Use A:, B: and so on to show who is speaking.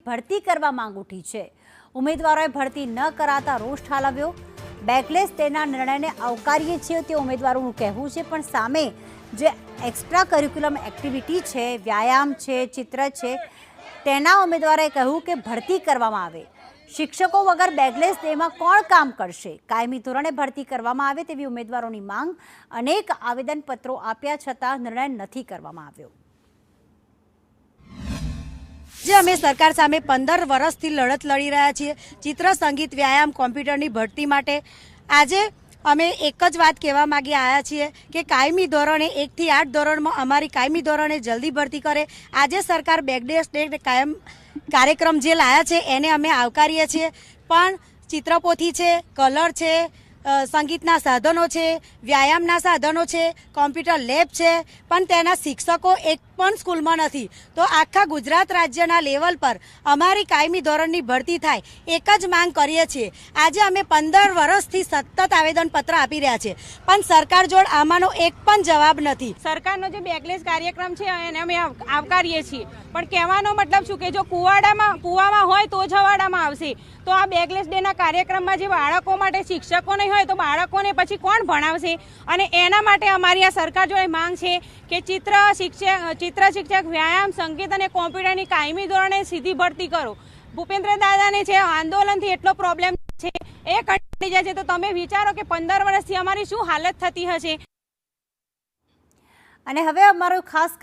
A: ભરતી કરવા માંગ ઉઠી છે। ઉમેદવારોએ ભરતી ન કરાતા રોષ ઠાલવ્યો। બેકલેસ તેના નિર્ણયને આવકારીએ છીએ તે ઉમેદવારોનું કહેવું છે, પણ સામે જે એક્સ્ટ્રા કરિક્યુલમ એક્ટિવિટી છે, વ્યાયામ છે, ચિત્ર છે, તેના ઉમેદવારોએ કહ્યું કે ભરતી કરવામાં આવે। શિક્ષકો વગર બેકલેસ ડેમાં કોણ કામ કરશે? કાયમી ધોરણે ભરતી કરવામાં આવે તેવી ઉમેદવારોની માંગ। અનેક આવેદનપત્રો આપ્યા છતાં નિર્ણય નથી કરવામાં આવ્યો।
B: જે અમે સરકાર સામે 15 વર્ષથી લડત લડી રહ્યા છીએ ચિત્ર, સંગીત, વ્યાયામ, કોમ્પ્યુટરની ભરતી માટે। આજે અમે એક જ વાત કહેવા માંગી આવ્યા છીએ કે કાયમી ધોરણે 1 થી 8 ધોરણમાં અમારી કાયમી ધોરણે જલ્દી ભરતી કરે। આજે સરકાર બેકલેસ ડે કાયમ કાર્યક્રમ જે લાયા છે એને અમે આવકારીએ છીએ, પણ ચિત્રપોથી છે, કલર છે, સંગીતના સાધનો છે, વ્યાયામના સાધનો છે, કોમ્પ્યુટર લેબ છે, પણ તેના શિક્ષકો એક પણ સ્કૂલમાં નથી। તો આખા ગુજરાત રાજ્યના લેવલ પર અમારી કાયમી ધોરણની ભરતી થાય એક જ માંગ કરીએ છીએ। આજે અમે 15 વર્ષથી સતત આવેદનપત્ર આપી રહ્યા છીએ, પણ સરકાર જોડ આમાંનો એક પણ જવાબ નથી।
C: સરકારનો જે બેકલેસ કાર્યક્રમ છે એને અમે આવકારીએ છીએ, પણ કહેવાનો મતલબ શું કે જો કુવામાં હોય તો જવાડામાં આવશે, તો આ બેકલેસ ડેના કાર્યક્રમમાં જે બાળકો માટે શિક્ષકો નહીં હોય તો બાળકોને પછી કોણ ભણાવશે? અને એના માટે અમારી આ સરકાર જોડે માંગ છે કે ચિત્ર શિક્ષક, વ્યાયામ, સંગીત અને કોમ્પ્યુટરની કાયમી ધોરણે સીધી ભરતી કરો। ભૂપેન્દ્ર દાદાને છે આંદોલનથી એટલો પ્રોબ્લેમ છે, એ કંટાળી જાય છે, તો તમે વિચારો કે 15 વર્ષથી અમારી શું હાલત થતી હશે।
A: અને હવે અમારો ખાસ